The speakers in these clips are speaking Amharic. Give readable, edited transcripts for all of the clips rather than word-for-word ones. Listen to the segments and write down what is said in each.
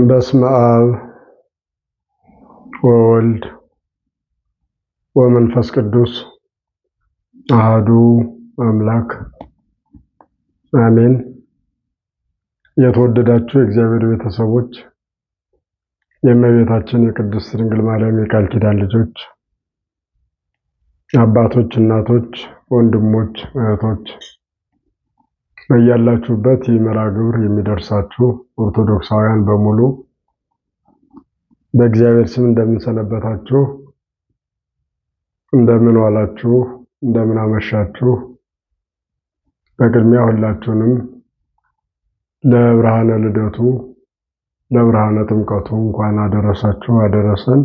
በስመ አብ ወወልድ ወመንፈስ ቅዱስ አሐዱ አምላክ አሜን። የተወደዳችሁ የእግዚአብሔር ቤተሰቦች፣ የእመቤታችን የቅድስት ድንግል ማርያም የቃል ኪዳን ልጆች፣ አባቶች፣ እናቶች፣ ወንድሞች፣ እህቶች በያላችሁበት ይህ መርሐ ግብር የሚደርሳችሁ ኦርቶዶክሳውያን በሙሉ በእግዚአብሔር ስም እንደምን ሰነበታችሁ? እንደምን ዋላችሁ? እንደምን አመሻችሁ? በቅድሚያ ሁላችሁንም ለብርሃነ ልደቱ ለብርሃነ ጥምቀቱ እንኳን አደረሳችሁ አደረሰን።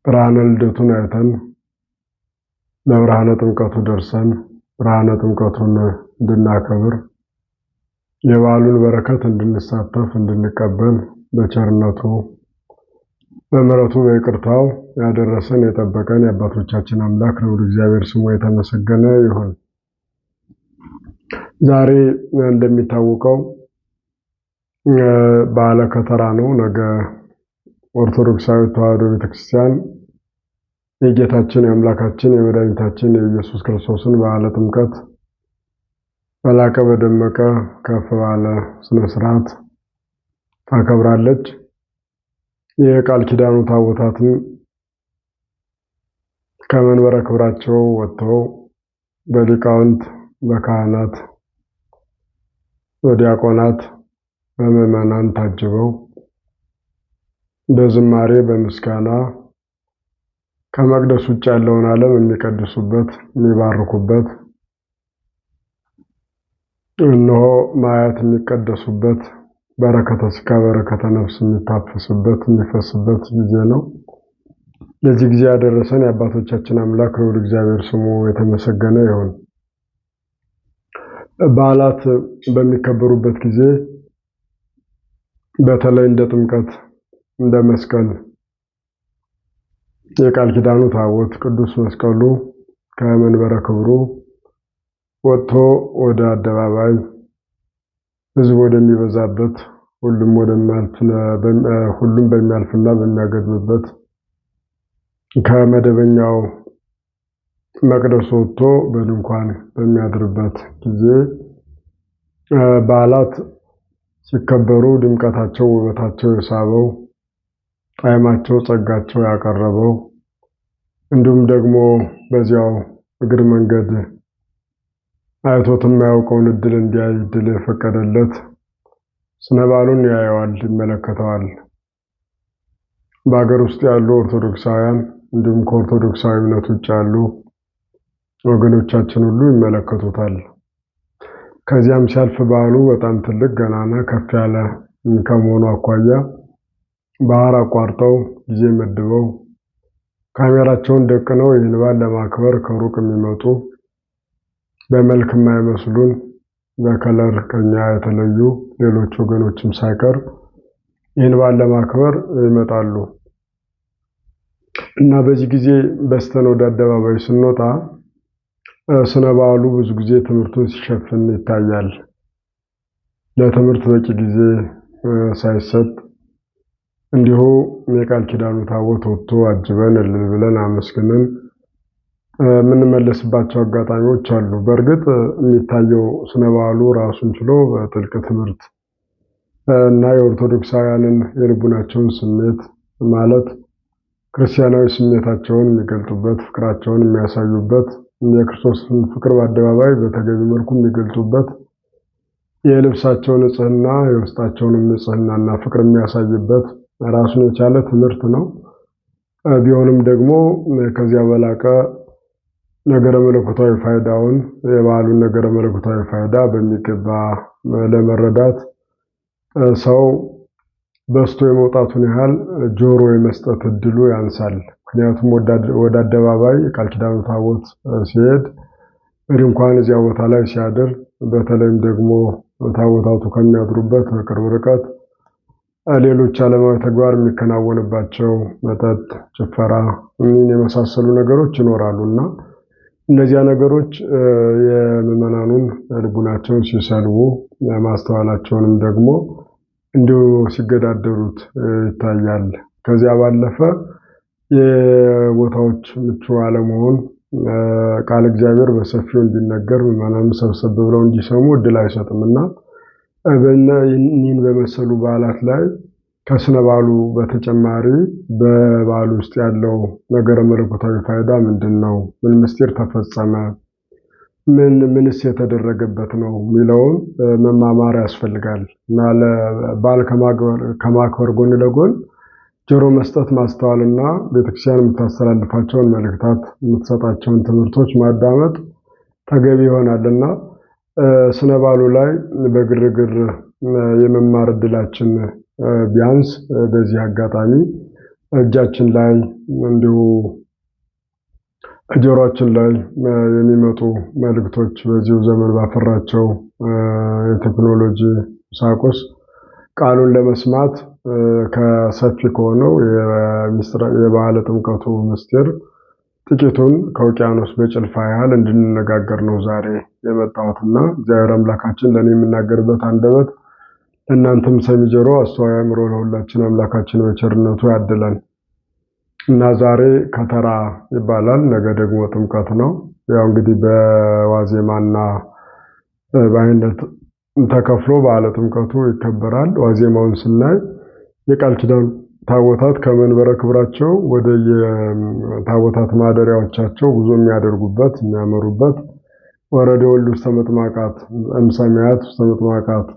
ብርሃነ ልደቱን አይተን ለብርሃነ ጥምቀቱ ደርሰን ብርሃነ ጥምቀቱን እንድናከብር የበዓሉን በረከት እንድንሳተፍ እንድንቀበል በቸርነቱ በምሕረቱ በይቅርታው ያደረሰን የጠበቀን የአባቶቻችን አምላክ ልዑል እግዚአብሔር ስሙ የተመሰገነ ይሁን። ዛሬ እንደሚታወቀው በዓለ ከተራ ነው። ነገ ኦርቶዶክሳዊት ተዋሕዶ ቤተክርስቲያን የጌታችን የአምላካችን የመድኃኒታችን የኢየሱስ ክርስቶስን በዓለ ጥምቀት በላቀ በደመቀ ከፍ ባለ ስነ ስርዓት ታከብራለች። የቃል ኪዳኑ ታቦታትን ከመንበረ ክብራቸው ወጥተው በሊቃውንት፣ በካህናት፣ በዲያቆናት፣ በምዕመናን ታጅበው በዝማሬ በምስጋና ከመቅደስ ውጭ ያለውን ዓለም የሚቀድሱበት የሚባርኩበት እነሆ ማያት የሚቀደሱበት በረከተ ሥጋ በረከተ ነፍስ የሚታፈስበት የሚፈስበት ጊዜ ነው። ለዚህ ጊዜ ያደረሰን የአባቶቻችን አምላክ ልዑል እግዚአብሔር ስሙ የተመሰገነ ይሁን። በዓላት በሚከበሩበት ጊዜ በተለይ እንደ ጥምቀት፣ እንደ መስቀል የቃል ኪዳኑ ታቦት ቅዱስ መስቀሉ ከመንበረ ክብሩ ወጥቶ ወደ አደባባይ ሕዝብ ወደሚበዛበት ሁሉም በሚያልፍና በሚያገድምበት ከመደበኛው መቅደስ ወጥቶ በድንኳን በሚያድርበት ጊዜ በዓላት ሲከበሩ ድምቀታቸው፣ ውበታቸው የሳበው ጣዕማቸው፣ ጸጋቸው ያቀረበው እንዲሁም ደግሞ በዚያው እግር መንገድ አይቶት የማያውቀውን እድል እንዲያይ እድል የፈቀደለት ስነ በዓሉን ያየዋል፣ ይመለከተዋል። በሀገር ውስጥ ያሉ ኦርቶዶክሳውያን እንዲሁም ከኦርቶዶክሳዊ እምነት ውጭ ያሉ ወገኖቻችን ሁሉ ይመለከቱታል። ከዚያም ሲያልፍ በዓሉ በጣም ትልቅ ገናና ከፍ ያለ ከመሆኑ አኳያ ባህር አቋርጠው ጊዜ መድበው ካሜራቸውን ደቅነው ይህን በዓል ለማክበር ከሩቅ የሚመጡ በመልክ የማይመስሉን በከለር ከኛ የተለዩ ሌሎች ወገኖችም ሳይቀር ይህን በዓል ለማክበር ይመጣሉ እና በዚህ ጊዜ በስተን ወደ አደባባይ ስንወጣ ስነ በዓሉ ብዙ ጊዜ ትምህርቱን ሲሸፍን ይታያል። ለትምህርት በቂ ጊዜ ሳይሰጥ እንዲሁ የቃል ኪዳኑ ታቦት ወጥቶ አጅበን እልል ብለን አመስግነን የምንመለስባቸው አጋጣሚዎች አሉ። በእርግጥ የሚታየው ስነ በዓሉ ራሱን ችሎ በጥልቅ ትምህርት እና የኦርቶዶክሳውያንን የልቡናቸውን ስሜት ማለት ክርስቲያናዊ ስሜታቸውን የሚገልጡበት፣ ፍቅራቸውን የሚያሳዩበት፣ የክርስቶስን ፍቅር በአደባባይ በተገቢ መልኩ የሚገልጡበት፣ የልብሳቸው ንጽህና የውስጣቸውንም ንጽህናና ፍቅር የሚያሳይበት ራሱን የቻለ ትምህርት ነው። ቢሆንም ደግሞ ከዚያ በላቀ ነገረ መለኮታዊ ፋይዳውን የበዓሉን ነገረ መለኮታዊ ፋይዳ በሚገባ ለመረዳት ሰው በስቶ የመውጣቱን ያህል ጆሮ የመስጠት እድሉ ያንሳል። ምክንያቱም ወደ አደባባይ የቃል ኪዳኑ ታቦት ሲሄድ በድንኳን እዚያ ቦታ ላይ ሲያድር፣ በተለይም ደግሞ ታቦታቱ ከሚያድሩበት በቅርብ ርቀት ሌሎች ዓለማዊ ተግባር የሚከናወንባቸው መጠጥ፣ ጭፈራ የመሳሰሉ ነገሮች ይኖራሉ እና እነዚያ ነገሮች የምዕመናኑን ልቡናቸውን ሲሰልቡ ማስተዋላቸውንም ደግሞ እንዲሁ ሲገዳደሩት ይታያል። ከዚያ ባለፈ የቦታዎች ምቹ አለመሆን ቃል እግዚአብሔር በሰፊው እንዲነገር ምዕመናን ሰብሰብ ብለው እንዲሰሙ እድል አይሰጥምና እኒህን በመሰሉ በዓላት ላይ ከስነ በዓሉ በተጨማሪ በበዓሉ ውስጥ ያለው ነገረ መለኮታዊ ፋይዳ ምንድን ነው? ምን ምስጢር ተፈጸመ? ምንስ የተደረገበት ነው የሚለውን መማማር ያስፈልጋል እና ለበዓል ከማክበር ጎን ለጎን ጆሮ መስጠት ማስተዋልና ቤተክርስቲያን የምታስተላልፋቸውን መልእክታት የምትሰጣቸውን ትምህርቶች ማዳመጥ ተገቢ ይሆናልና ስነ በዓሉ ላይ በግርግር የመማር እድላችን ቢያንስ በዚህ አጋጣሚ እጃችን ላይ እንዲሁ ጆሮአችን ላይ የሚመጡ መልእክቶች በዚሁ ዘመን ባፈራቸው የቴክኖሎጂ ቁሳቁስ ቃሉን ለመስማት ከሰፊ ከሆነው የበዓለ ጥምቀቱ ምስጢር ጥቂቱን ከውቅያኖስ በጭልፋ ያህል እንድንነጋገር ነው ዛሬ የመጣሁትና እግዚአብሔር አምላካችን ለእኔ የምናገርበት አንደበት ለእናንተም ሰሚ ጆሮ አስተዋይ አእምሮ ለሁላችን አምላካችን በቸርነቱ ያድለን እና ዛሬ ከተራ ይባላል። ነገ ደግሞ ጥምቀት ነው። ያው እንግዲህ በዋዜማና በአይነት ተከፍሎ በዓለ ጥምቀቱ ይከበራል። ዋዜማውን ስናይ የቃል ኪዳን ታቦታት ከመንበረ ክብራቸው ወደ የታቦታት ማደሪያዎቻቸው ጉዞ የሚያደርጉበት የሚያመሩበት ወረደ ወልድ ውስተ መጥምቃት እምሰማያት ውስተ መጥምቃት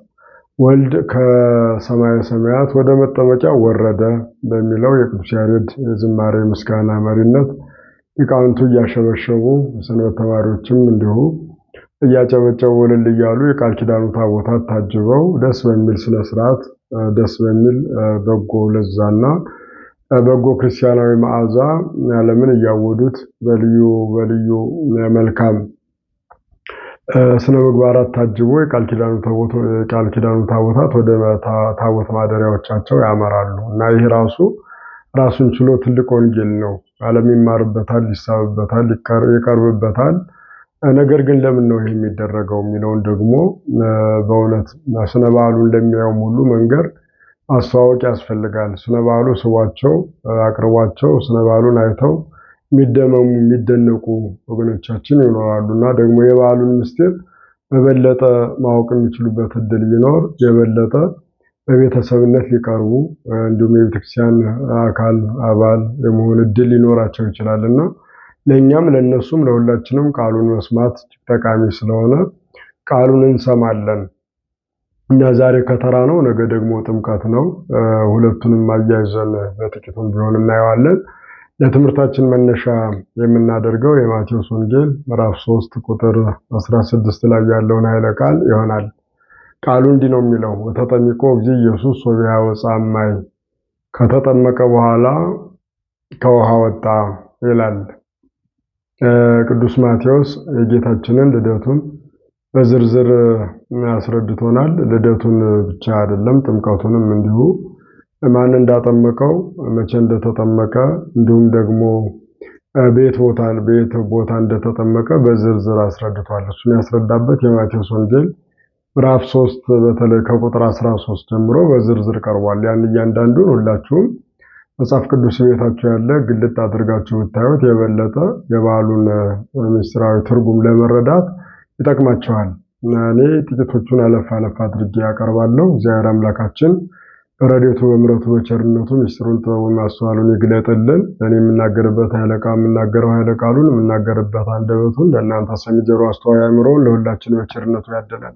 ወልድ ከሰማየ ሰማያት ወደ መጠመቂያ ወረደ በሚለው የቅዱስ ያሬድ ዝማሬ ምስጋና መሪነት ሊቃውንቱ እያሸበሸቡ ሰንበት ተማሪዎችም እንዲሁ እያጨበጨቡ እልል እያሉ የቃል ኪዳኑ ታቦታት ታጅበው ደስ በሚል ስነ ስርዓት ደስ በሚል በጎ ለዛና በጎ ክርስቲያናዊ መዓዛ ዓለምን እያወዱት በልዩ መልካም ስነ ምግባራት ታጅቦ የቃል ኪዳኑ ታቦታት ወደ ታቦት ማደሪያዎቻቸው ያመራሉ እና ይህ ራሱን ችሎ ትልቅ ወንጌል ነው። ዓለም ይማርበታል፣ ይሳብበታል፣ ይቀርብበታል። ነገር ግን ለምን ነው ይሄ የሚደረገው የሚለውን ደግሞ በእውነት ስነ በዓሉን ለሚያዩም ሁሉ መንገር ማስተዋወቅ ያስፈልጋል። ስነ በዓሉ ስቧቸው አቅርቧቸው ስነ በዓሉን አይተው የሚደመሙ የሚደነቁ ወገኖቻችን ይኖራሉ እና ደግሞ የበዓሉን ምስጢር በበለጠ ማወቅ የሚችሉበት እድል ቢኖር የበለጠ በቤተሰብነት ሊቀርቡ እንዲሁም የቤተክርስቲያን አካል አባል የመሆን እድል ሊኖራቸው ይችላልና ለእኛም ለእነሱም ለሁላችንም ቃሉን መስማት ጠቃሚ ስለሆነ ቃሉን እንሰማለን። እና ዛሬ ከተራ ነው፣ ነገ ደግሞ ጥምቀት ነው። ሁለቱንም አያይዘን በጥቂቱም ቢሆን እናየዋለን። ለትምህርታችን መነሻ የምናደርገው የማቴዎስ ወንጌል ምዕራፍ 3 ቁጥር 16 ላይ ያለውን ኃይለ ቃል ይሆናል። ቃሉ እንዲህ ነው የሚለው፣ ወተጠምቆ እግዚእ ኢየሱስ ወቢሃ ወፃ እማይ፣ ከተጠመቀ በኋላ ከውሃ ወጣ ይላል። ቅዱስ ማቴዎስ የጌታችንን ልደቱን በዝርዝር አስረድቶናል። ልደቱን ብቻ አይደለም ጥምቀቱንም እንዲሁ ማን እንዳጠመቀው መቼ እንደተጠመቀ እንዲሁም ደግሞ በየት ቦታ እንደተጠመቀ በዝርዝር አስረድቷል። እሱን ያስረዳበት የማቴዎስ ወንጌል ምዕራፍ 3 በተለይ ከቁጥር 13 ጀምሮ በዝርዝር ቀርቧል። ያን እያንዳንዱን ሁላችሁም መጽሐፍ ቅዱስ ቤታችሁ ያለ ግልጥ አድርጋችሁ ብታዩት የበለጠ የበዓሉን ምስጢራዊ ትርጉም ለመረዳት ይጠቅማችኋል። እኔ ጥቂቶቹን አለፍ አድርጌ ያቀርባለሁ። እግዚአብሔር አምላካችን በረድኤቱ በምሕረቱ በቸርነቱ ምስጢሩን ጥበቡን ማስተዋሉን ይግለጥልን። እኔ የምናገርበት የምናገረው ኃይለ ቃሉን የምናገርበት አንደበቱን ለእናንተ ሰሚ ጆሮ አስተዋይ አእምሮውን ለሁላችን በቸርነቱ ያድለን።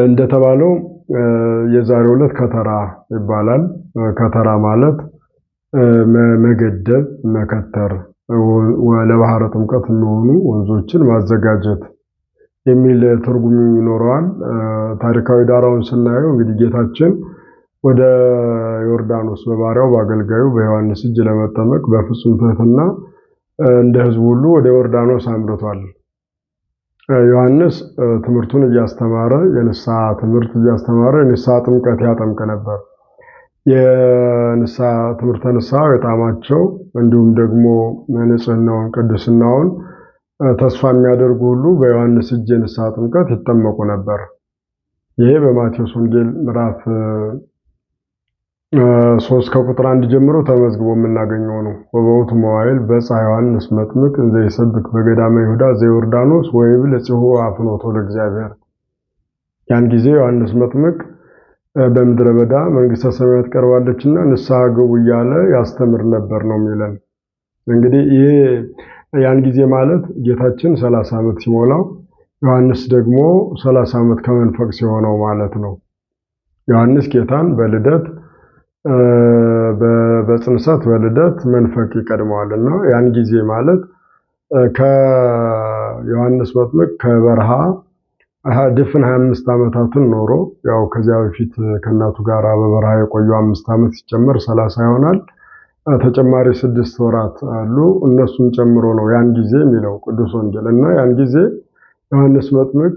እንደተባለው የዛሬው ዕለት ከተራ ይባላል። ከተራ ማለት መገደብ፣ መከተር፣ ለባህረ ጥምቀት የሚሆኑ ወንዞችን ማዘጋጀት የሚል ትርጉም ይኖረዋል። ታሪካዊ ዳራውን ስናየው እንግዲህ ጌታችን ወደ ዮርዳኖስ በባሪያው በአገልጋዩ በዮሐንስ እጅ ለመጠመቅ በፍጹም ትሕትና እንደ ሕዝቡ ሁሉ ወደ ዮርዳኖስ አምርቷል። ዮሐንስ ትምህርቱን እያስተማረ የንስሐ ትምህርት እያስተማረ የንስሐ ጥምቀት ያጠምቅ ነበር። የንስሐ ትምህርተ ንስሐ የጣማቸው እንዲሁም ደግሞ ንጽሕናውን ቅድስናውን ተስፋ የሚያደርጉ ሁሉ በዮሐንስ እጅ የንስሐ ጥምቀት ይጠመቁ ነበር። ይሄ በማቴዎስ ወንጌል ምዕራፍ 3 ከቁጥር 1 ጀምሮ ተመዝግቦ የምናገኘው ነው። ወበውቱ መዋዕል በጽሐ ዮሐንስ መጥምቅ እንዘ ይሰብክ በገዳመ ይሁዳ ዘዮርዳኖስ ወይብል ጽሑ አፍኖቶ ለእግዚአብሔር። ያን ጊዜ ዮሐንስ መጥምቅ በምድረ በዳ መንግስተ ሰማያት ቀርባለችና ንስሐ ግቡ እያለ ያስተምር ነበር ነው የሚለን። እንግዲህ ይሄ ያን ጊዜ ማለት ጌታችን 30 ዓመት ሲሞላው ዮሐንስ ደግሞ 30 ዓመት ከመንፈቅ ሲሆነው ማለት ነው። ዮሐንስ ጌታን በልደት በጽንሰት በልደት መንፈቅ ይቀድመዋልና ያን ጊዜ ማለት ከዮሐንስ መጥምቅ ከበረሃ ድፍን 25 ዓመታትን ኖሮ ያው ከዚያ በፊት ከእናቱ ጋር በበረሃ የቆዩ 5 ዓመት ሲጨመር 30 ይሆናል። ተጨማሪ 6 ወራት አሉ። እነሱን ጨምሮ ነው ያን ጊዜ የሚለው ቅዱስ ወንጌል እና ያን ጊዜ ዮሐንስ መጥምቅ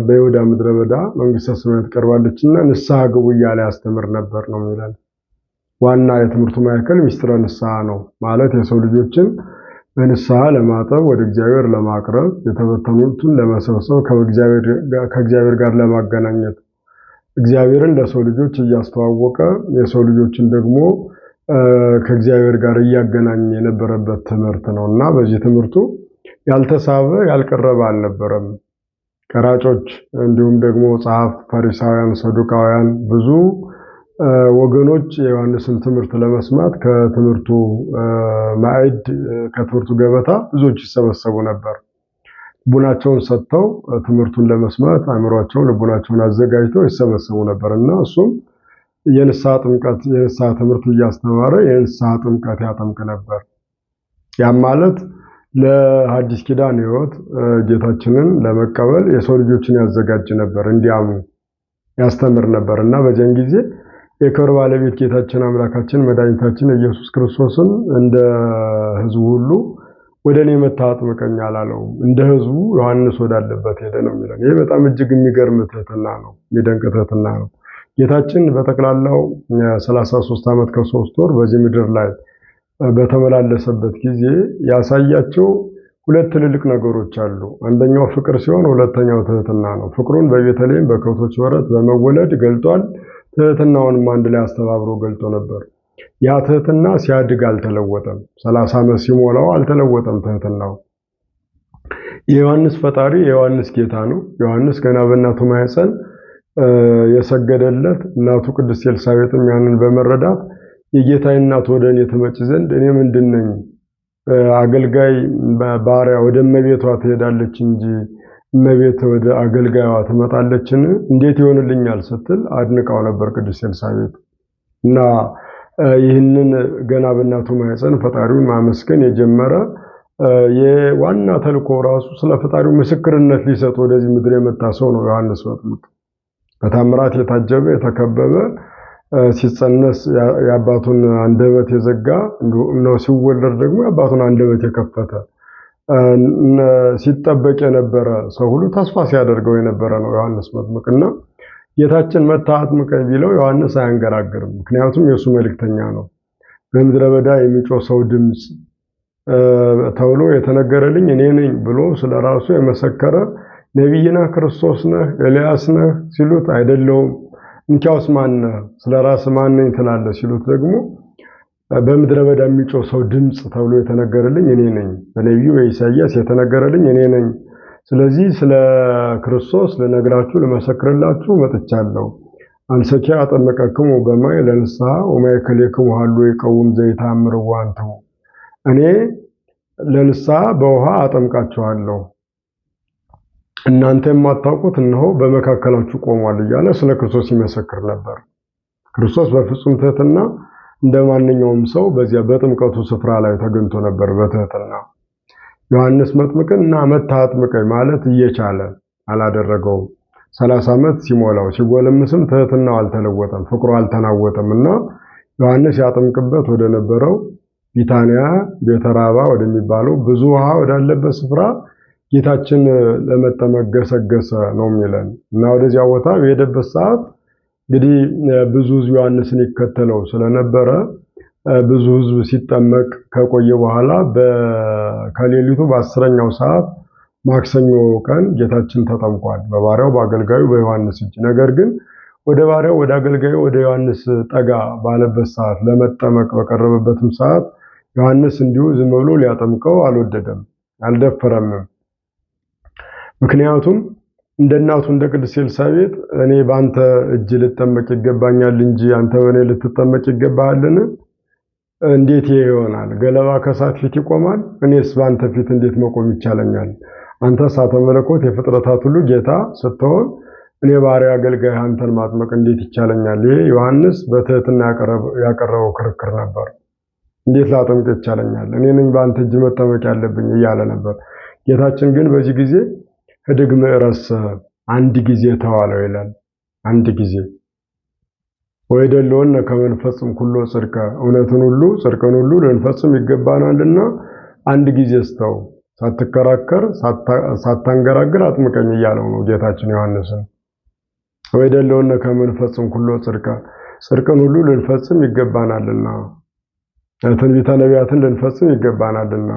በይሁዳ ምድረ በዳ መንግስተ ሰማያት ቀርባለችና ንስሐ ግቡ እያለ ያስተምር ነበር ነው የሚለን። ዋና የትምህርቱ ማዕከል ሚስጥረ ንስሐ ነው ማለት የሰው ልጆችን በንስሐ ለማጠብ ወደ እግዚአብሔር ለማቅረብ የተበተኑትን ለመሰብሰብ ከእግዚአብሔር ጋር ለማገናኘት እግዚአብሔርን ለሰው ልጆች እያስተዋወቀ የሰው ልጆችን ደግሞ ከእግዚአብሔር ጋር እያገናኘ የነበረበት ትምህርት ነው እና በዚህ ትምህርቱ ያልተሳበ ያልቀረበ አልነበረም። ቀራጮች እንዲሁም ደግሞ ጸሐፍት፣ ፈሪሳውያን፣ ሰዱቃውያን ብዙ ወገኖች የዮሐንስን ትምህርት ለመስማት ከትምህርቱ ማዕድ ከትምህርቱ ገበታ ብዙዎች ይሰበሰቡ ነበር። ልቡናቸውን ሰጥተው ትምህርቱን ለመስማት አእምሯቸውን ልቡናቸውን አዘጋጅተው ይሰበሰቡ ነበር እና እሱም የንስሐ ትምህርት እያስተማረ የንስሐ ጥምቀት ያጠምቅ ነበር። ያም ማለት ለሐዲስ ኪዳን ሕይወት ጌታችንን ለመቀበል የሰው ልጆችን ያዘጋጅ ነበር፣ እንዲያምኑ ያስተምር ነበር እና በዚያን ጊዜ የክብር ባለቤት ጌታችን አምላካችን መድኃኒታችን ኢየሱስ ክርስቶስን እንደ ሕዝቡ ሁሉ ወደ እኔ መጥተህ አጥምቀኝ አላለውም። እንደ ሕዝቡ ዮሐንስ ወዳለበት ሄደ ነው የሚለን። ይሄ በጣም እጅግ የሚገርም ትህትና ነው፣ የሚደንቅ ትህትና ነው። ጌታችን በጠቅላላው 33 ዓመት ከ3 ወር በዚህ ምድር ላይ በተመላለሰበት ጊዜ ያሳያቸው 2 ትልልቅ ነገሮች አሉ። አንደኛው ፍቅር ሲሆን ሁለተኛው ትህትና ነው። ፍቅሩን በቤተልሔም በከብቶች በረት በመወለድ ገልጧል። ትህትናውንም አንድ ላይ አስተባብሮ ገልጦ ነበር። ያ ትህትና ሲያድግ አልተለወጠም። 30 ዓመት ሲሞላው አልተለወጠም ትህትናው። የዮሐንስ ፈጣሪ የዮሐንስ ጌታ ነው። ዮሐንስ ገና በእናቱ ማኅፀን የሰገደለት እናቱ ቅድስት ኤልሳቤጥም ያንን በመረዳት የጌታዬ እናት ወደ እኔ ትመጭ ዘንድ እኔ ምንድነኝ? አገልጋይ ባሪያ ወደ እመቤቷ ትሄዳለች እንጂ እመቤት ወደ አገልጋይዋ ትመጣለችን? እንዴት ይሆንልኛል ስትል አድንቃው ነበር ቅድስት ኤልሳቤጥ። እና ይህንን ገና በእናቱ ማኅፀን ፈጣሪውን ማመስገን የጀመረ የዋና ተልእኮ ራሱ ስለ ፈጣሪው ምስክርነት ሊሰጥ ወደዚህ ምድር የመጣ ሰው ነው ዮሐንስ መጥምቅ። በታምራት የታጀበ የተከበበ ሲጸነስ የአባቱን አንደበት የዘጋ ነው፣ ሲወለድ ደግሞ የአባቱን አንደበት የከፈተ ሲጠበቅ የነበረ ሰው ሁሉ ተስፋ ሲያደርገው የነበረ ነው ዮሐንስ መጥምቅና ጌታችን መጥተህ አጥምቀኝ ቢለው ዮሐንስ አያንገራግርም። ምክንያቱም የእሱ መልእክተኛ ነው። በምድረ በዳ የሚጮህ ሰው ድምፅ ተብሎ የተነገረልኝ እኔ ነኝ ብሎ ስለራሱ የመሰከረ ነቢይ ነህ፣ ክርስቶስ ነህ፣ ኤልያስ ነህ ሲሉት አይደለሁም፣ እንኪያውስ ማን ነህ? ስለራስህ ማን ነኝ ትላለህ ሲሉት ደግሞ በምድረ በዳ የሚጮህ ሰው ድምፅ ተብሎ የተነገረልኝ እኔ ነኝ፣ በነቢዩ በኢሳይያስ የተነገረልኝ እኔ ነኝ። ስለዚህ ስለ ክርስቶስ ልነግራችሁ ልመሰክርላችሁ መጥቻለሁ። አንሰኪ አጠመቀክሙ በማይ ለንስሐ ወማእከሌክሙ ሀሎ ይቀውም ዘይተአምርዎ አንትሙ። እኔ ለንስሐ በውሃ አጠምቃችኋለሁ፣ እናንተ የማታውቁት እነሆ በመካከላችሁ ቆሟል እያለ ስለ ክርስቶስ ይመሰክር ነበር። ክርስቶስ በፍጹም ትህትና እንደ ማንኛውም ሰው በዚያ በጥምቀቱ ስፍራ ላይ ተገኝቶ ነበር በትህትና። ዮሐንስ መጥምቅን እና መጥተህ አጥምቀኝ ማለት እየቻለ አላደረገውም። 30 ዓመት ሲሞላው ሲጎለምስም ትህትናው አልተለወጠም፣ ፍቅሩ አልተናወጠም እና ዮሐንስ ያጠምቅበት ወደ ነበረው ቢታንያ ቤተራባ ወደሚባለው ብዙ ውሃ ወዳለበት ስፍራ ጌታችን ለመጠመቅ ገሰገሰ ነው የሚለን እና ወደዚያ ቦታ በሄደበት ሰዓት እንግዲህ ብዙ ሕዝብ ዮሐንስን ይከተለው ስለነበረ ብዙ ሕዝብ ሲጠመቅ ከቆየ በኋላ ከሌሊቱ በ10ኛው ሰዓት ማክሰኞ ቀን ጌታችን ተጠምቋል በባሪያው በአገልጋዩ በዮሐንስ እጅ። ነገር ግን ወደ ባሪያው ወደ አገልጋዩ ወደ ዮሐንስ ጠጋ ባለበት ሰዓት ለመጠመቅ በቀረበበትም ሰዓት ዮሐንስ እንዲሁ ዝም ብሎ ሊያጠምቀው አልወደደም፣ አልደፈረምም። ምክንያቱም እንደ እናቱ እንደ ቅድስት ኤልሳቤጥ እኔ በአንተ እጅ ልጠመቅ ይገባኛል እንጂ አንተ በእኔ ልትጠመቅ ይገባሃልን? እንዴት ይሄ ይሆናል? ገለባ ከእሳት ፊት ይቆማል፣ እኔስ በአንተ ፊት እንዴት መቆም ይቻለኛል? አንተ እሳተ መለኮት የፍጥረታት ሁሉ ጌታ ስትሆን እኔ ባሪያ አገልጋይ አንተን ማጥመቅ እንዴት ይቻለኛል? ይሄ ዮሐንስ በትህትና ያቀረበው ክርክር ነበር። እንዴት ላጠምቅ ይቻለኛል? እኔ ነኝ በአንተ እጅ መጠመቅ ያለብኝ እያለ ነበር። ጌታችን ግን በዚህ ጊዜ ህድግ ምዕረሰ አንድ ጊዜ ተዋለው ይላል። አንድ ጊዜ ወይደለውና ከመንፈስም ኩሎ ጽድቀ እውነትን ሁሉ ጽድቅን ሁሉ ልንፈጽም ይገባናልና አንድ ጊዜ ስተው ሳትከራከር ሳታንገራግር አጥምቀኝ እያለው ነው ጌታችን ዮሐንስን። ወይደለውና ከመንፈስም ኩሎ ጽድቀ ጽድቅን ሁሉ ልንፈጽም ይገባናልና ትንቢተ ነቢያትን ልንፈጽም ይገባናልና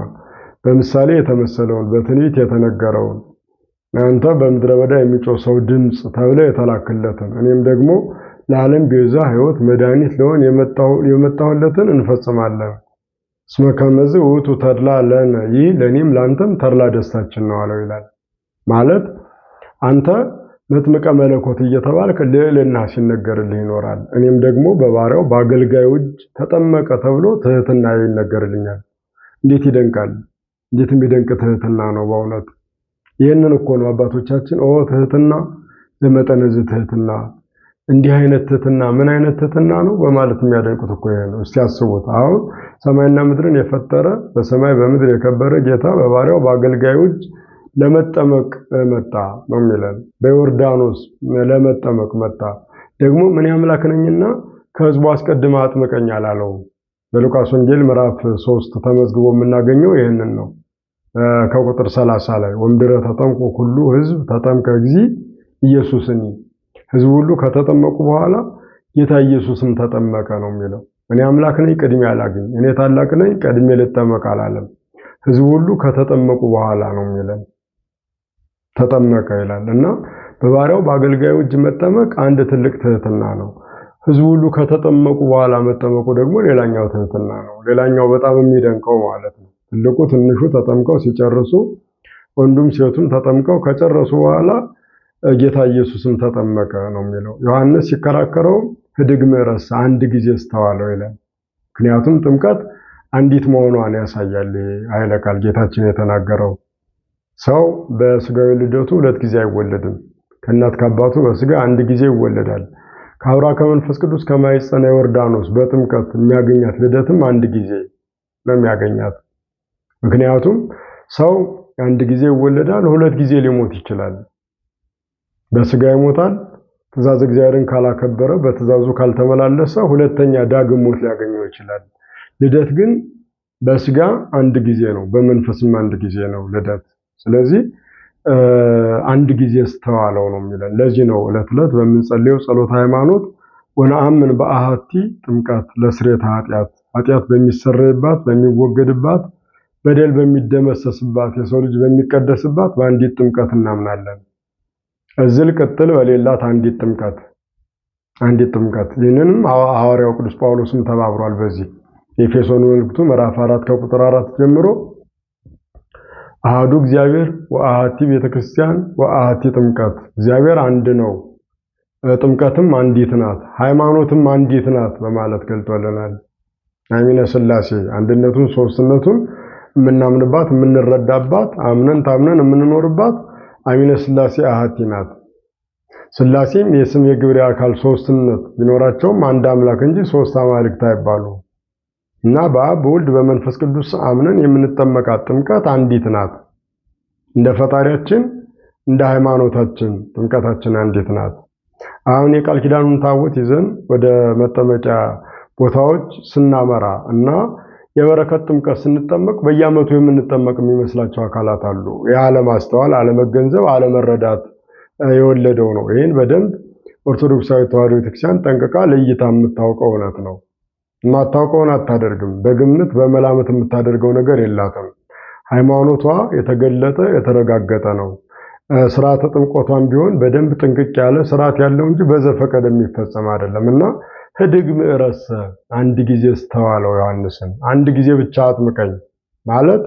በምሳሌ የተመሰለውን በትንቢት የተነገረውን አንተ በምድረ በዳ የሚጮህ ሰው ድምፅ ተብለ የተላከለትን እኔም ደግሞ ለዓለም ቤዛ ሕይወት መድኃኒት ለሆን የመጣሁለትን እንፈጽማለን። እስመ ከመዝ ውእቱ ተድላ ለነ ይህ ለኔም ላንተም ተድላ ደስታችን ነው አለው ይላል። ማለት አንተ መጥምቀ መለኮት እየተባልክ ልዕልና ሲነገርልህ ይኖራል። እኔም ደግሞ በባሪያው በአገልጋዩ እጅ ተጠመቀ ተብሎ ትህትና ይነገርልኛል። እንዴት ይደንቃል! እንዴት የሚደንቅ ትህትና ነው በእውነት። ይህንን እኮ ነው አባቶቻችን ትህትና ለመጠነዝ ትህትና፣ እንዲህ አይነት ትህትና ምን አይነት ትህትና ነው በማለት የሚያደንቁት እኮ ይሄ ነው። እስቲ አስቡት። አሁን ሰማይና ምድርን የፈጠረ በሰማይ በምድር የከበረ ጌታ በባሪያው በአገልጋዩ እጅ ለመጠመቅ መጣ ነው የሚለን። በዮርዳኖስ ለመጠመቅ መጣ። ደግሞ ምን አምላክ ነኝና ከህዝቡ አስቀድመ አጥምቀኝ አላለው። በሉቃስ ወንጌል ምዕራፍ 3 ተመዝግቦ የምናገኘው ይህንን ነው። ከቁጥር 30 ላይ ወምድረ ተጠምቁ ሁሉ ህዝብ ተጠምቀ እግዚ ኢየሱስኒ ህዝቡ ሁሉ ከተጠመቁ በኋላ ጌታ ኢየሱስም ተጠመቀ ነው የሚለው። እኔ አምላክ ነኝ ቅድሜ አላግኝ፣ እኔ ታላቅ ነኝ ቀድሜ ልጠመቅ አላለም። ህዝቡ ሁሉ ከተጠመቁ በኋላ ነው የሚለን ተጠመቀ ይላል። እና በባሪያው በአገልጋዩ እጅ መጠመቅ አንድ ትልቅ ትህትና ነው። ህዝቡ ሁሉ ከተጠመቁ በኋላ መጠመቁ ደግሞ ሌላኛው ትህትና ነው። ሌላኛው በጣም የሚደንቀው ማለት ነው። ትልቁ ትንሹ ተጠምቀው ሲጨርሱ ወንዱም ሴቱም ተጠምቀው ከጨረሱ በኋላ ጌታ ኢየሱስም ተጠመቀ ነው የሚለው። ዮሐንስ ሲከራከረው ህድግ ምዕረሰ አንድ ጊዜ ስተዋለው ይላል። ምክንያቱም ጥምቀት አንዲት መሆኗን ያሳያል። ኃይለ ቃል ጌታችን የተናገረው ሰው በስጋዊ ልደቱ ሁለት ጊዜ አይወለድም። ከእናት ከአባቱ በስጋ አንድ ጊዜ ይወለዳል። ከአብራ ከመንፈስ ቅዱስ ከማይጸና ዮርዳኖስ በጥምቀት የሚያገኛት ልደትም አንድ ጊዜ ነው የሚያገኛት። ምክንያቱም ሰው አንድ ጊዜ ይወለዳል፣ ሁለት ጊዜ ሊሞት ይችላል። በስጋ ይሞታል፣ ትእዛዝ እግዚአብሔርን ካላከበረ በትእዛዙ ካልተመላለሰ ሁለተኛ ዳግም ሞት ሊያገኘው ይችላል። ልደት ግን በስጋ አንድ ጊዜ ነው፣ በመንፈስም አንድ ጊዜ ነው ልደት። ስለዚህ አንድ ጊዜ ስተዋለው ነው የሚለን። ለዚህ ነው ዕለት ዕለት በምንጸልየው ጸሎት ሃይማኖት ወነአምን በአሐቲ ጥምቀት ለስርየተ ኃጢአት በሚሰረይባት በሚወገድባት በደል በሚደመሰስባት የሰው ልጅ በሚቀደስባት በአንዲት ጥምቀት እናምናለን። እዝል ቅጥል በሌላት አንዲት ጥምቀት። ይህንንም ሐዋርያው ቅዱስ ጳውሎስም ተባብሯል። በዚህ የኤፌሶን መልእክቱ ምዕራፍ 4 ከቁጥር 4 ጀምሮ አሐዱ እግዚአብሔር ወአሐቲ ቤተክርስቲያን ወአሐቲ ጥምቀት፣ እግዚአብሔር አንድ ነው፣ ጥምቀትም አንዲት ናት፣ ሃይማኖትም አንዲት ናት በማለት ገልጦልናል። አሚነ ሥላሴ አንድነቱን ሶስትነቱን የምናምንባት የምንረዳባት አምነን ታምነን የምንኖርባት አሚነ ሥላሴ አሐቲ ናት። ሥላሴም የስም የግብር አካል ሶስትነት ቢኖራቸውም አንድ አምላክ እንጂ ሶስት አማልክት አይባሉ እና በአብ በወልድ በመንፈስ ቅዱስ አምነን የምንጠመቃት ጥምቀት አንዲት ናት። እንደ ፈጣሪያችን እንደ ሃይማኖታችን ጥምቀታችን አንዲት ናት። አሁን የቃል ኪዳኑን ታቦት ይዘን ወደ መጠመቂያ ቦታዎች ስናመራ እና የበረከት ጥምቀት ስንጠመቅ በየዓመቱ የምንጠመቅ የሚመስላቸው አካላት አሉ። ያለማስተዋል፣ አለመገንዘብ፣ አለመረዳት የወለደው ነው። ይህን በደንብ ኦርቶዶክሳዊ ተዋሕዶ ቤተክርስቲያን ጠንቅቃ ለይታ የምታውቀው እውነት ነው። የማታውቀውን አታደርግም። በግምት በመላመት የምታደርገው ነገር የላትም። ሃይማኖቷ የተገለጠ የተረጋገጠ ነው። ስርዓተ ጥምቀቷን ቢሆን በደንብ ጥንቅቅ ያለ ስርዓት ያለው እንጂ በዘፈቀደ የሚፈጸም አይደለምና ህድግ ምዕረሰ አንድ ጊዜ ስተዋለው ዮሐንስን አንድ ጊዜ ብቻ አጥምቀኝ ማለት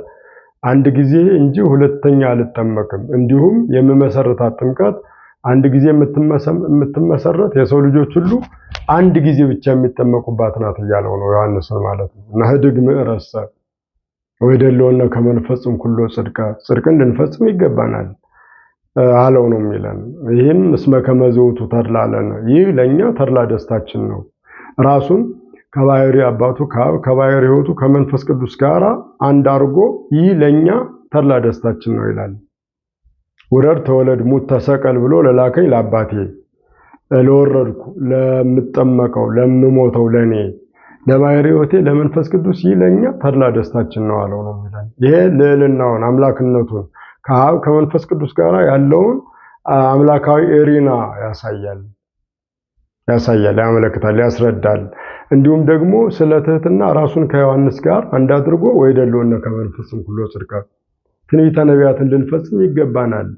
አንድ ጊዜ እንጂ ሁለተኛ አልጠመቅም። እንዲሁም የምመሰረታት ጥምቀት አንድ ጊዜ የምትመሰረት የሰው ልጆች ሁሉ አንድ ጊዜ ብቻ የሚጠመቁባት ናት እያለው ነው ዮሐንስን ማለት ነው። እና ህድግ ምዕረሰ ወይደለውና ከመንፈጽም ኩሎ ጽድቅን ልንፈጽም ይገባናል አለው ነው የሚለን። ይህም እስመ ከመዘውቱ ተድላ ለነ ይህ ለኛ ተድላ ደስታችን ነው። ራሱን ከባህሪ አባቱ ከአብ ከባህሪ ሕይወቱ ከመንፈስ ቅዱስ ጋር አንድ አድርጎ ይህ ለኛ ተድላ ደስታችን ነው ይላል። ውረድ ተወለድ ሙት ተሰቀል ብሎ ለላከኝ ለአባቴ ለወረድኩ ለምጠመቀው ለምሞተው ለኔ ለባህሪ ሕይወቴ ለመንፈስ ቅዱስ ይህ ለኛ ተድላ ደስታችን ነው አለው ነው የሚለን። ይሄ ልዕልናውን አምላክነቱን ከአብ ከመንፈስ ቅዱስ ጋር ያለውን አምላካዊ እሪና ያሳያል፣ ያመለክታል፣ ያስረዳል። እንዲሁም ደግሞ ስለ ትህትና ራሱን ከዮሐንስ ጋር አንድ አድርጎ ወይደለውና ከመንፈስም ሁሉ ጽድቅ ትንቢተ ነቢያትን ልንፈጽም ይገባናል።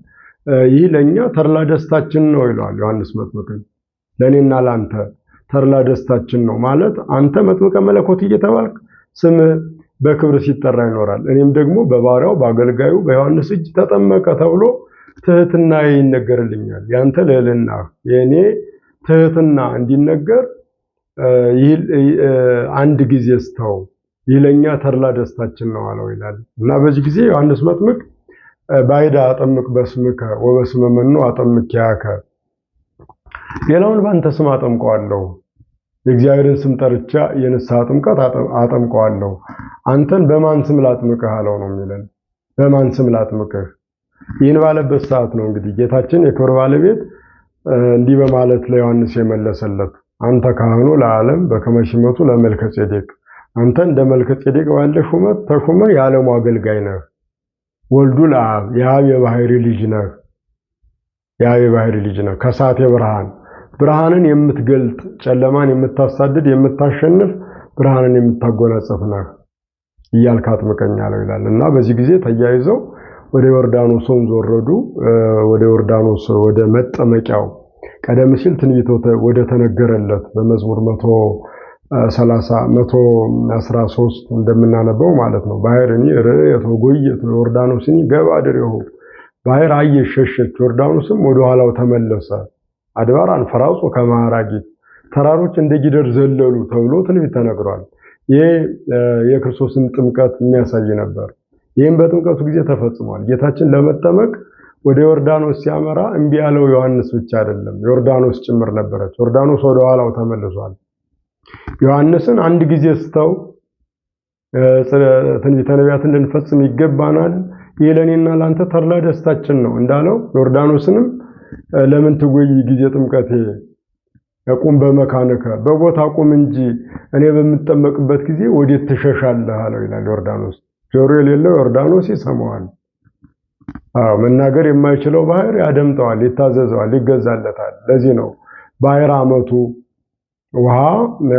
ይህ ለኛ ተድላ ደስታችን ነው ይለዋል ዮሐንስ መጥምቅን። ለኔና ላንተ ተድላ ደስታችን ነው ማለት አንተ መጥምቀ መለኮት እየተባልክ ስምህ በክብር ሲጠራ ይኖራል። እኔም ደግሞ በባሪያው በአገልጋዩ በዮሐንስ እጅ ተጠመቀ ተብሎ ትህትና ይነገርልኛል። ያንተ ልዕልና የኔ ትህትና እንዲነገር አንድ ጊዜ ስተው ይህ ለኛ ተድላ ደስታችን ነው አለው ይላል። እና በዚህ ጊዜ ዮሐንስ መጥምቅ ባይዳ አጠምቅ በስምከ ወበስመ መኑ አጠምቅ ያከ ሌላውን ባንተ ስም አጠምቀዋለሁ፣ የእግዚአብሔርን ስም ጠርቻ የንስሐ ጥምቀት አጠምቀዋለሁ። አንተን በማን ስም ላጥምቅህ አለው ነው የሚለን። በማን ስም ላጥምቅህ? ይህን ባለበት ሰዓት ነው እንግዲህ ጌታችን የክብር ባለቤት እንዲህ በማለት ለዮሐንስ የመለሰለት አንተ ካህኑ ለዓለም በከመ ሲመቱ ለመልከ ጼዴቅ አንተ እንደ መልከ ጼዴቅ ባለ ሹመት ተሹመህ የዓለሙ አገልጋይ ነህ። ወልዱ ለአብ የአብ የባህሪ ልጅ ነህ። የአብ የባህሪ ልጅ ነህ። ከሳቴ ብርሃንን የምትገልጥ ጨለማን የምታሳድድ የምታሸንፍ ብርሃንን የምታጎናጸፍ ነህ እያልክ አጥምቀኝ አለው ይላል። እና በዚህ ጊዜ ተያይዘው ወደ ዮርዳኖስ ወንዝ ወረዱ። ወደ ዮርዳኖስ ወደ መጠመቂያው ቀደም ሲል ትንቢት ወደ ተነገረለት በመዝሙር 113 እንደምናነበው ማለት ነው። ባህርኒ ርዕየት ወጎየት ዮርዳኖስኒ ገባ ድሬሁ ባህር አየች ሸሸች፣ ዮርዳኖስም ወደ ኋላው ተመለሰ። አድባር አንፈራጹ ከማራጊት ተራሮች እንደ ጊደር ዘለሉ ተብሎ ትንቢት ተነግሯል። ይሄ የክርስቶስን ጥምቀት የሚያሳይ ነበር። ይህም በጥምቀቱ ጊዜ ተፈጽሟል። ጌታችን ለመጠመቅ ወደ ዮርዳኖስ ሲያመራ እምቢ ያለው ዮሐንስ ብቻ አይደለም፣ ዮርዳኖስ ጭምር ነበረች። ዮርዳኖስ ወደ ኋላው ተመልሷል። ዮሐንስን አንድ ጊዜ ስተው ትንቢተ ነቢያትን ልንፈጽም ይገባናል፣ ይህ ለኔና ላንተ ተድላ ደስታችን ነው እንዳለው ዮርዳኖስንም ለምን ትጎይ ጊዜ ጥምቀቴ ቁም በመካነከ በቦታ ቁም እንጂ እኔ በምጠመቅበት ጊዜ ወዴት ትሸሻለህ አለው ይላል። ዮርዳኖስ ጆሮ የሌለው ዮርዳኖስ ይሰማዋል። መናገር የማይችለው ባህር ያደምጠዋል፣ ይታዘዘዋል፣ ይገዛለታል። ለዚህ ነው ባህር አመቱ ውሃ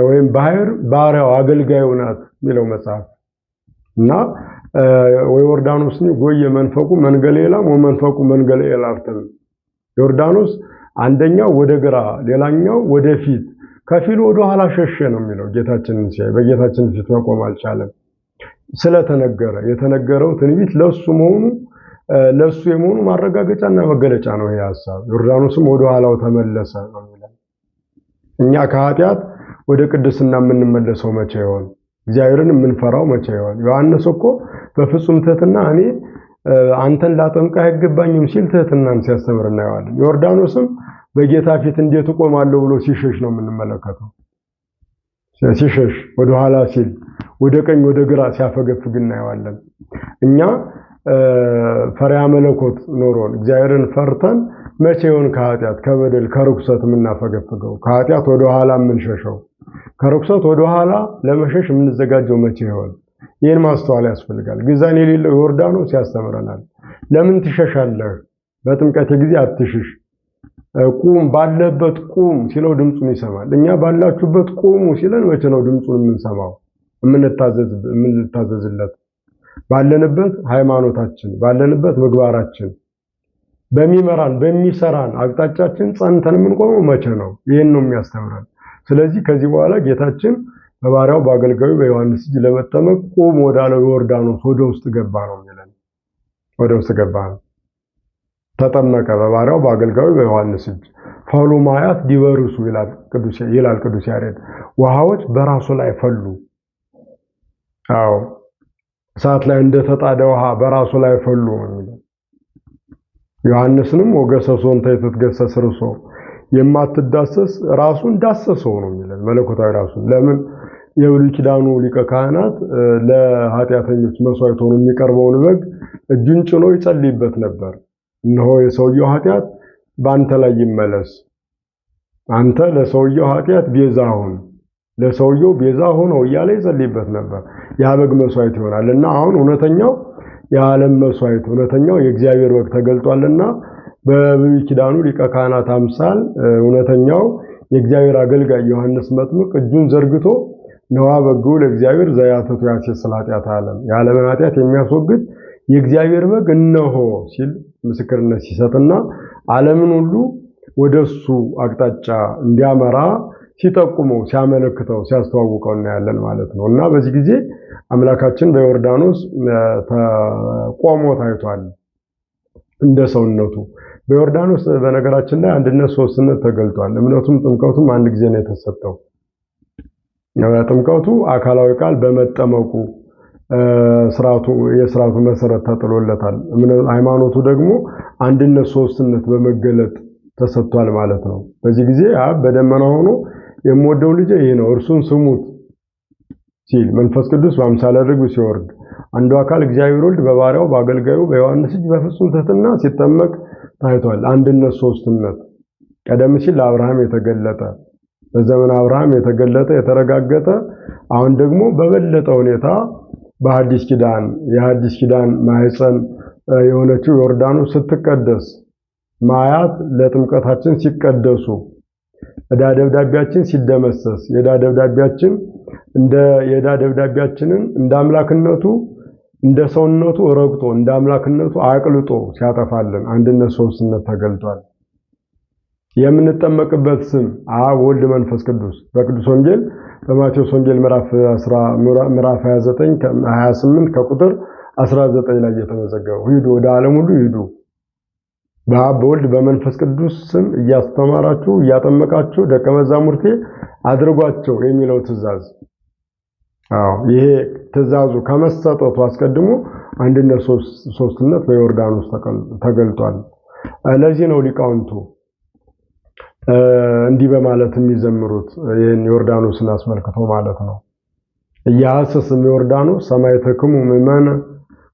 ወይም ባህር ባሪያው አገልጋዩ ናት የሚለው መጽሐፍ። እና ወዮርዳኖስኒ ጎየ መንፈቁ መንገሌላም ወመንፈቁ መንገሌላርተም ዮርዳኖስ አንደኛው ወደ ግራ ሌላኛው ወደ ፊት ከፊሉ ወደ ኋላ ሸሸ ነው የሚለው። ጌታችንን ሲያይ በጌታችን ፊት መቆም አልቻለም። ስለተነገረ የተነገረው ትንቢት ለሱ መሆኑ ለሱ የመሆኑ ማረጋገጫና መገለጫ ነው ይሄ ሐሳብ። ዮርዳኖስም ወደ ኋላው ተመለሰ ነው የሚለው። እኛ ከኃጢአት ወደ ቅድስና የምንመለሰው መቼ ይሆን? እግዚአብሔርን የምንፈራው መቼ ይሆን? ዮሐንስ እኮ በፍጹም ትህትና እኔ አንተን ላጠምቅህ አይገባኝም ሲል ትህትናን ሲያስተምር እናየዋለን። ዮርዳኖስም በጌታ ፊት እንዴት እቆማለሁ ብሎ ሲሸሽ ነው የምንመለከተው። ሲሸሽ ወደ ኋላ ሲል ወደ ቀኝ ወደ ግራ ሲያፈገፍግ እናየዋለን። እኛ ፈሪሃ መለኮት ኖሮን እግዚአብሔርን ፈርተን መቼ ይሆን ከኃጢአት ከበደል ከርኩሰት የምናፈገፍገው? ከኃጢአት ወደ ኋላ የምንሸሸው? ከርኩሰት ወደ ኋላ ለመሸሽ የምንዘጋጀው መቼ ይሆን? ይህን ማስተዋል ያስፈልጋል። ግዛን የሌለው ዮርዳኖስ ያስተምረናል። ለምን ትሸሻለህ? በጥምቀት ጊዜ አትሽሽ፣ ቁም፣ ባለበት ቁም ሲለው ድምጹን ይሰማል። እኛ ባላችሁበት ቁሙ ሲለን መቼ ነው ድምጹን የምንሰማው የምንታዘዝለት? ባለንበት ሃይማኖታችን ባለንበት ምግባራችን በሚመራን በሚሰራን አቅጣጫችን ጸንተን የምንቆመው መቼ ነው? ይህን ነው የሚያስተምረን። ስለዚህ ከዚህ በኋላ ጌታችን በባሪያው በአገልጋዩ በዮሐንስ እጅ ለመጠመቅ ቁም ወዳለው ዮርዳኖስ ወደ ውስጥ ገባ ነው የሚለን። ወደ ውስጥ ገባ ነው፣ ተጠመቀ በባሪያው በአገልጋዩ በዮሐንስ እጅ። ፈሉ ማያት ዲበርሱ ይላል ቅዱስ ያሬድ። ውሃዎች በራሱ ላይ ፈሉ። አዎ እሳት ላይ እንደተጣደ ውሃ በራሱ ላይ ፈሉ ነው የሚለው። ዮሐንስንም ወገሰሶን ተይትትገሰስ ርሶ የማትዳሰስ ራሱን ዳሰሰው ነው የሚለን። መለኮታዊ ራሱን ለምን የብሉይ ኪዳኑ ሊቀ ካህናት ለኃጢአተኞች መስዋዕት ሆኖ የሚቀርበውን በግ እጁን ጭኖ ይጸልይበት ነበር። እነሆ የሰውየው ኃጢአት በአንተ ላይ ይመለስ፣ አንተ ለሰውየው ኃጢአት ቤዛ ሁን፣ ለሰውየው ቤዛ ሆነው እያለ ይጸልይበት ነበር። ያ በግ መስዋዕት ይሆናልና አሁን እውነተኛው የዓለም መስዋዕት እውነተኛው የእግዚአብሔር በግ ተገልጧልና በብሉይ ኪዳኑ ሊቀ ካህናት አምሳል እውነተኛው የእግዚአብሔር አገልጋይ ዮሐንስ መጥምቅ እጁን ዘርግቶ ነዋ በጉ ለእግዚአብሔር ዘያተቱ ያሴስል ኃጢአተ ዓለም የዓለምን ኃጢአት የሚያስወግድ የእግዚአብሔር በግ እነሆ ሲል ምስክርነት ሲሰጥና ዓለምን ሁሉ ወደሱ አቅጣጫ እንዲያመራ ሲጠቁመው ሲያመለክተው ሲያስተዋውቀው እናያለን ማለት ነው። እና በዚህ ጊዜ አምላካችን በዮርዳኖስ ቆሞ ታይቷል እንደ ሰውነቱ። በዮርዳኖስ በነገራችን ላይ አንድነት ሶስትነት ተገልጧል። እምነቱም ጥምቀቱም አንድ ጊዜ ነው የተሰጠው። ጥምቀቱ አካላዊ ቃል በመጠመቁ የሥርዓቱ መሰረት ተጥሎለታል። ሃይማኖቱ ደግሞ አንድነት ሶስትነት በመገለጥ ተሰጥቷል ማለት ነው። በዚህ ጊዜ አብ በደመና ሆኖ የምወደው ልጄ ይህ ነው እርሱን ስሙት ሲል መንፈስ ቅዱስ በአምሳለ ርግብ ሲወርድ አንዱ አካል እግዚአብሔር ወልድ በባሪያው በአገልጋዩ በዮሐንስ እጅ በፍጹም ትሕትና ሲጠመቅ ታይቷል። አንድነት ሶስትነት ቀደም ሲል ለአብርሃም የተገለጠ በዘመን አብርሃም የተገለጠ የተረጋገጠ አሁን ደግሞ በበለጠ ሁኔታ በሐዲስ ኪዳን የሐዲስ ኪዳን ማህፀን የሆነችው ዮርዳኖስ ስትቀደስ ማያት ለጥምቀታችን ሲቀደሱ ዕዳ ደብዳቤያችን ሲደመሰስ የዕዳ ደብዳቤያችንን እንደ አምላክነቱ እንደ ሰውነቱ ረግጦ እንደ አምላክነቱ አቅልጦ ሲያጠፋልን አንድነት ሶስትነት ተገልጧል። የምንጠመቅበት ስም አብ ወልድ መንፈስ ቅዱስ በቅዱስ ወንጌል በማቴዎስ ወንጌል ምዕራፍ 28 ከቁጥር 19 ላይ የተመዘገበው ሂዱ ወደ ዓለም ሁሉ ሂዱ በአብ በወልድ በመንፈስ ቅዱስ ስም እያስተማራችሁ እያጠመቃችሁ ደቀ መዛሙርቴ አድርጓቸው የሚለው ትእዛዝ። ይሄ ትእዛዙ ከመሰጠቱ አስቀድሞ አንድነት ሶስትነት በዮርዳኖስ ተገልጧል። ለዚህ ነው ሊቃውንቱ እንዲህ በማለት የሚዘምሩት ይህን ዮርዳኖስን አስመልክቶ ማለት ነው። እያሐስስም ዮርዳኖስ ሰማዕትክሙ ምእመነ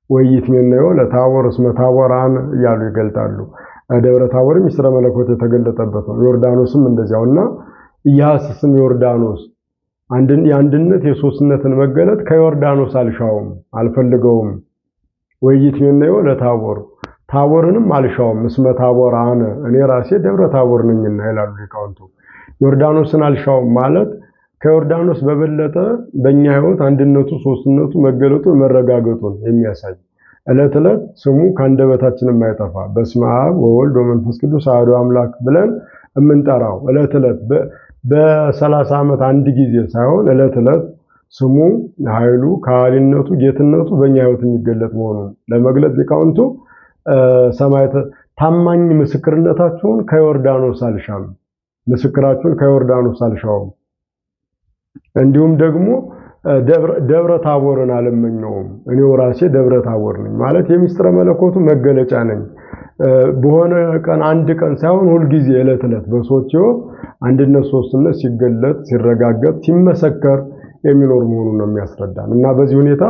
ወይትሜነዮ ለታቦር እስመ ታቦራን እያሉ ይገልጣሉ። ደብረ ታቦር ምስጢረ መለኮት የተገለጠበት ነው። ዮርዳኖስም እንደዚያውና እያሐስስም ዮርዳኖስ የአንድነት የሶስትነትን መገለጥ ከዮርዳኖስ አልሻውም አልፈልገውም። ወይትሜነዮ ለታቦር ታቦርንም አልሻውም እስመ ታቦራን እኔ ራሴ ደብረ ታቦር ነኝና ይላሉ ሊቃውንቱ። ዮርዳኖስን አልሻውም ማለት ከዮርዳኖስ በበለጠ በእኛ ሕይወት አንድነቱ ሶስትነቱ መገለጡን መረጋገጡን የሚያሳይ ዕለት ዕለት ስሙ ከአንደበታችን የማይጠፋ በስመ አብ ወወልድ ወመንፈስ ቅዱስ አሐዱ አምላክ ብለን የምንጠራው ዕለት ዕለት በ30 ዓመት አንድ ጊዜ ሳይሆን ዕለት ዕለት ስሙ ኃይሉ ከሃሊነቱ ጌትነቱ በእኛ ሕይወት የሚገለጥ መሆኑን ለመግለጽ ሊቃውንቱ ሰማዕት ታማኝ ምስክርነታችሁን ከዮርዳኖስ አልሻም ምስክራችሁን ከዮርዳኖስ አልሻውም እንዲሁም ደግሞ ደብረ ታቦርን አልመኘውም እኔው ራሴ ደብረ ታቦር ነኝ ማለት የምስጢረ መለኮቱ መገለጫ ነኝ። በሆነ ቀን አንድ ቀን ሳይሆን ሁሉ ጊዜ ዕለት ዕለት በሰዎች ሕይወት አንድነት ሶስትነት ሲገለጥ ሲረጋገጥ ሲመሰከር የሚኖር መሆኑን ነው የሚያስረዳን። እና በዚህ ሁኔታ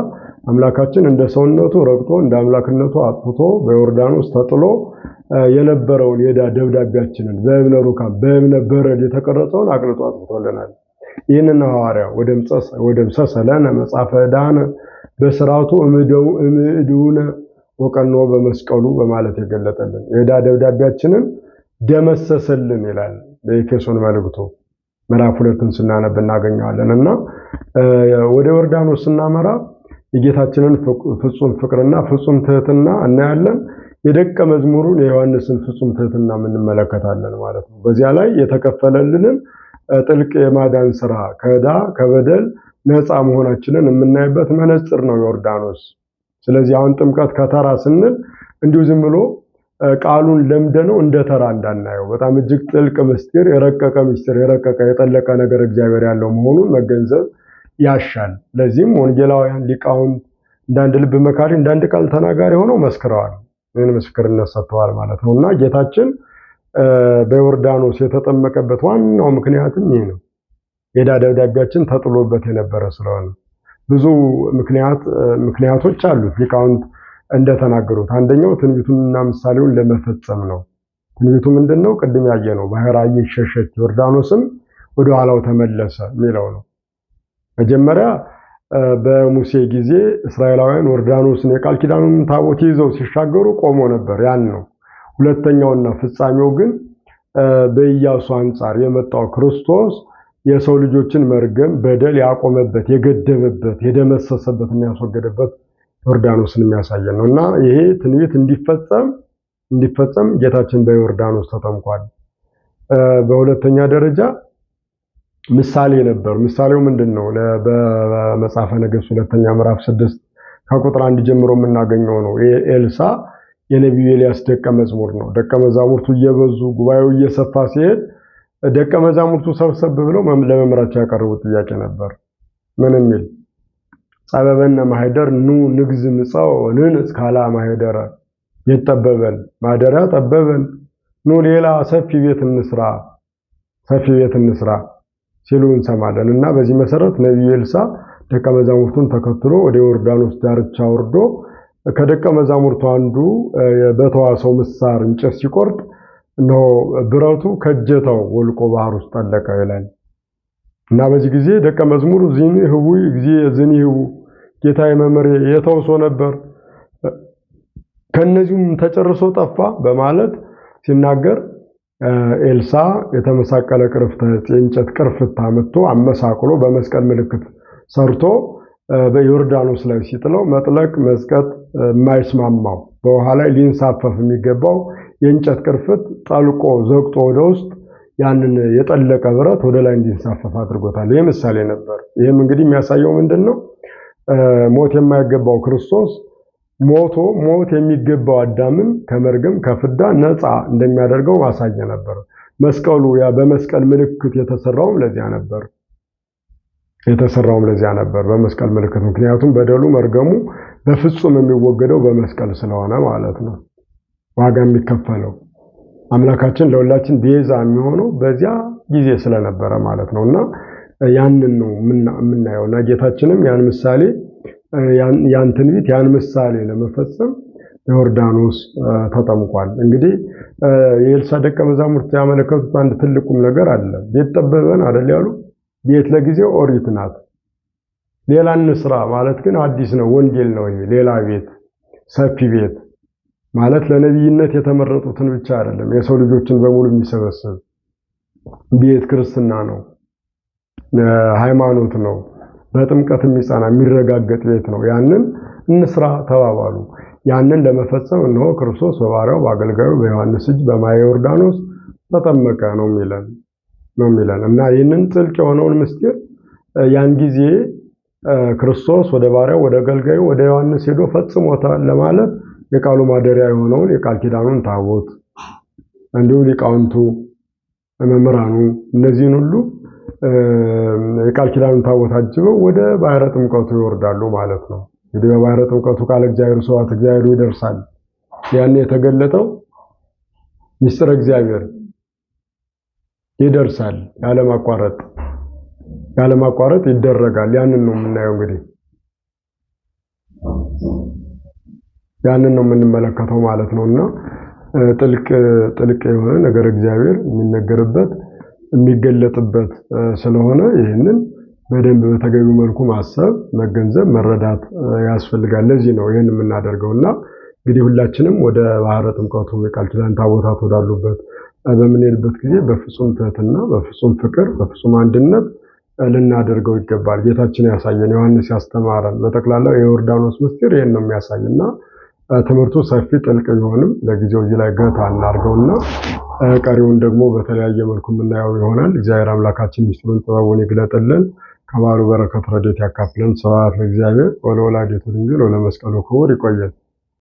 አምላካችን እንደ ሰውነቱ ረግጦ እንደ አምላክነቱ አጥፍቶ በዮርዳኖስ ተጥሎ የነበረውን የዕዳ ደብዳቤያችንን በእብነ ሩካም በእብነ በረድ የተቀረጸውን አቅልጦ አጥፍቶልናል። ይህንን ሐዋርያው ወደ ምሰሰለነ መጽሐፈ ዕዳነ በሥርዓቱ እምዕዱነ ወቀኖ በመስቀሉ በማለት የገለጠልን የዕዳ ደብዳቤያችንን ደመሰሰልን ይላል በኤፌሶን መልእክቱ ምዕራፍ 2ን ስናነብ እናገኘዋለን። እና ወደ ዮርዳኖስ ስናመራ የጌታችንን ፍጹም ፍቅርና ፍጹም ትህትና እናያለን። የደቀ መዝሙሩን የዮሐንስን ፍጹም ትህትና እንመለከታለን ማለት ነው። በዚያ ላይ የተከፈለልንን ጥልቅ የማዳን ስራ ከዕዳ ከበደል ነፃ መሆናችንን የምናይበት መነጽር ነው ዮርዳኖስ። ስለዚህ አሁን ጥምቀት ከተራ ስንል እንዲሁ ዝም ብሎ ቃሉን ለምደነው እንደ ተራ እንዳናየው፣ በጣም እጅግ ጥልቅ ምስጢር፣ የረቀቀ ምስጢር፣ የረቀቀ የጠለቀ ነገር እግዚአብሔር ያለው መሆኑን መገንዘብ ያሻል። ለዚህም ወንጌላውያን ሊቃውንት እንዳንድ ልብ መካሪ እንዳንድ ቃል ተናጋሪ ሆነው መስክረዋል። ምን ምስክርነት ሰጥተዋል ማለት ነውና ጌታችን በዮርዳኖስ የተጠመቀበት ዋናው ምክንያትም ይሄ ነው። የዕዳ ደብዳቤያችን ተጥሎበት የነበረ ስለሆነ ብዙ ምክንያቶች አሉት ሊቃውንት እንደተናገሩት። አንደኛው ትንቢቱንና ምሳሌውን ለመፈጸም ነው። ትንቢቱ ምንድነው? ቅድም ያየነው ባህር አየች ሸሸች ዮርዳኖስም ወደ ኋላው ተመለሰ የሚለው ነው። መጀመሪያ በሙሴ ጊዜ እስራኤላውያን ዮርዳኖስን የቃል ኪዳኑን ታቦት ይዘው ሲሻገሩ ቆሞ ነበር። ያን ነው። ሁለተኛውና ፍጻሜው ግን በኢያሱ አንጻር የመጣው ክርስቶስ የሰው ልጆችን መርገም በደል ያቆመበት፣ የገደበበት፣ የደመሰሰበት እና ያስወገደበት ዮርዳኖስን የሚያሳየን ነውና ይሄ ትንቢት እንዲፈጸም ጌታችን በዮርዳኖስ ተጠምቋል። በሁለተኛ ደረጃ ምሳሌ ነበር። ምሳሌው ምንድነው? በመጽሐፈ ነገሥት ሁለተኛ ምዕራፍ 6 ከቁጥር 1 ጀምሮ የምናገኘው ነው። ኤልሳ የነቢዩ ኤልያስ ደቀ መዝሙር ነው። ደቀ መዛሙርቱ እየበዙ ጉባኤው እየሰፋ ሲሄድ ደቀ መዛሙርቱ ሰብሰብ ብለው ለመምህራቸው ያቀረቡት ጥያቄ ነበር። ምን የሚል? ጸበበነ ማህደር ኑ ንግዝ ምጻው ንንጽ ካላ ማህደረ፣ ቤት ጠበበን፣ ማደሪያ ጠበበን፣ ኑ ሌላ ሰፊ ቤት እንስራ ሲሉ እንሰማለን። እና በዚህ መሰረት ነቢዩ ኤልሳ ደቀ መዛሙርቱን ተከትሎ ወደ ዮርዳኖስ ዳርቻ ወርዶ ከደቀ መዛሙርቱ አንዱ በተዋሰው ምሳር እንጨት ሲቆርጥ ነው ብረቱ ከእጀታው ወልቆ ባህር ውስጥ ጠለቀ ይላል። እና በዚህ ጊዜ ደቀ መዝሙሩ ዚኒ ህቡይ እግዚእ ዝኒ ህቡ፣ ጌታዬ መምህሬ የተውሶ ነበር ከነዚህም ተጨርሶ ጠፋ በማለት ሲናገር ኤልሳ የተመሳቀለ ቅርፍት የእንጨት ቅርፍት አመጥቶ አመሳቅሎ በመስቀል ምልክት ሰርቶ በዮርዳኖስ ላይ ሲጥለው መጥለቅ መስቀጥ የማይስማማው በውሃ ላይ ሊንሳፈፍ የሚገባው የእንጨት ቅርፍት ጠልቆ ዘግጦ ወደ ውስጥ ያንን የጠለቀ ብረት ወደ ላይ እንዲንሳፈፍ አድርጎታል። ይህ ምሳሌ ነበር። ይህም እንግዲህ የሚያሳየው ምንድነው? ሞት የማይገባው ክርስቶስ ሞት የሚገባው አዳምን ከመርገም ከፍዳ ነፃ እንደሚያደርገው ማሳየ ነበር። መስቀሉ ያ በመስቀል ምልክት የተሰራውም ለዚያ ነበር በመስቀል ምልክት። ምክንያቱም በደሉ መርገሙ በፍጹም የሚወገደው በመስቀል ስለሆነ ማለት ነው። ዋጋ የሚከፈለው አምላካችን ለሁላችን ቤዛ የሚሆነው በዚያ ጊዜ ስለነበረ ማለት ነውና ያንን ነው የምናየው። እና ጌታችንም ያን ትንቢት ያን ምሳሌ ለመፈጸም በዮርዳኖስ ተጠምቋል። እንግዲህ የኤልሳ ደቀ መዛሙርት ያመለከቱት አንድ ትልቁም ነገር አለ። ቤት ጠበበን አይደል ያሉ? ቤት ለጊዜው ኦሪት ናት። ሌላ እንስራ ማለት ግን አዲስ ነው፣ ወንጌል ነው። ይሄ ሌላ ቤት፣ ሰፊ ቤት ማለት ለነቢይነት የተመረጡትን ብቻ አይደለም፣ የሰው ልጆችን በሙሉ የሚሰበስብ ቤት ክርስትና ነው፣ ሃይማኖት ነው፣ በጥምቀት የሚጸና የሚረጋገጥ ቤት ነው። ያንን እንስራ ተባባሉ። ያንን ለመፈጸም እነሆ ክርስቶስ በባሪያው በአገልጋዩ በዮሐንስ እጅ በማየ ዮርዳኖስ ተጠመቀ ነው የሚለን እና ይህንን ጥልቅ የሆነውን ምስጢር ያን ጊዜ ክርስቶስ ወደ ባሪያው ወደ አገልጋዩ ወደ ዮሐንስ ሄዶ ፈጽሞታል ለማለት የቃሉ ማደሪያ የሆነውን የቃል ኪዳኑን ታቦት እንዲሁም ሊቃውንቱ መምህራኑ እነዚህን ሁሉ የቃል ኪዳኑን ታቦት አጅበው ወደ ባህረ ጥምቀቱ ይወርዳሉ ማለት ነው። እንግዲህ በባህረ ጥምቀቱ ቃል እግዚአብሔር ሰዋት እግዚአብሔር ይደርሳል። ያን የተገለጠው ምስጢረ እግዚአብሔር ይደርሳል ያለማቋረጥ ይደረጋል። ያንን ነው የምናየው። እንግዲህ ያንን ነው የምንመለከተው ማለት ነውና ጥልቅ የሆነ ነገር እግዚአብሔር የሚነገርበት የሚገለጥበት ስለሆነ ይህንን በደንብ በተገቢው መልኩ ማሰብ፣ መገንዘብ፣ መረዳት ያስፈልጋል። ለዚህ ነው ይህን የምናደርገውና እንግዲህ ሁላችንም ወደ ባህረ ጥምቀቱ የቃል ኪዳን ታቦታት ወዳሉበት በምንሄድበት ጊዜ በፍጹም ትህትና፣ በፍጹም ፍቅር፣ በፍጹም አንድነት ልናደርገው ይገባል። ጌታችን ያሳየን፣ ዮሐንስ ያስተማረን በጠቅላላው የዮርዳኖስ ምስጢር ይሄን ነው የሚያሳይና ትምህርቱ ሰፊ ጥልቅ ቢሆንም ለጊዜው እዚህ ላይ ገታ እናድርገውና ቀሪውን ደግሞ በተለያየ መልኩ የምናየው ይሆናል። እግዚአብሔር አምላካችን ምስጢሩን ጥበቡን ይግለጥልን፣ ከበዓሉ በረከት ረድኤት ያካፍለን። ስብሐት ለእግዚአብሔር ወለወላዲቱ ድንግል ወለመስቀሉ ክቡር። ይቆየን።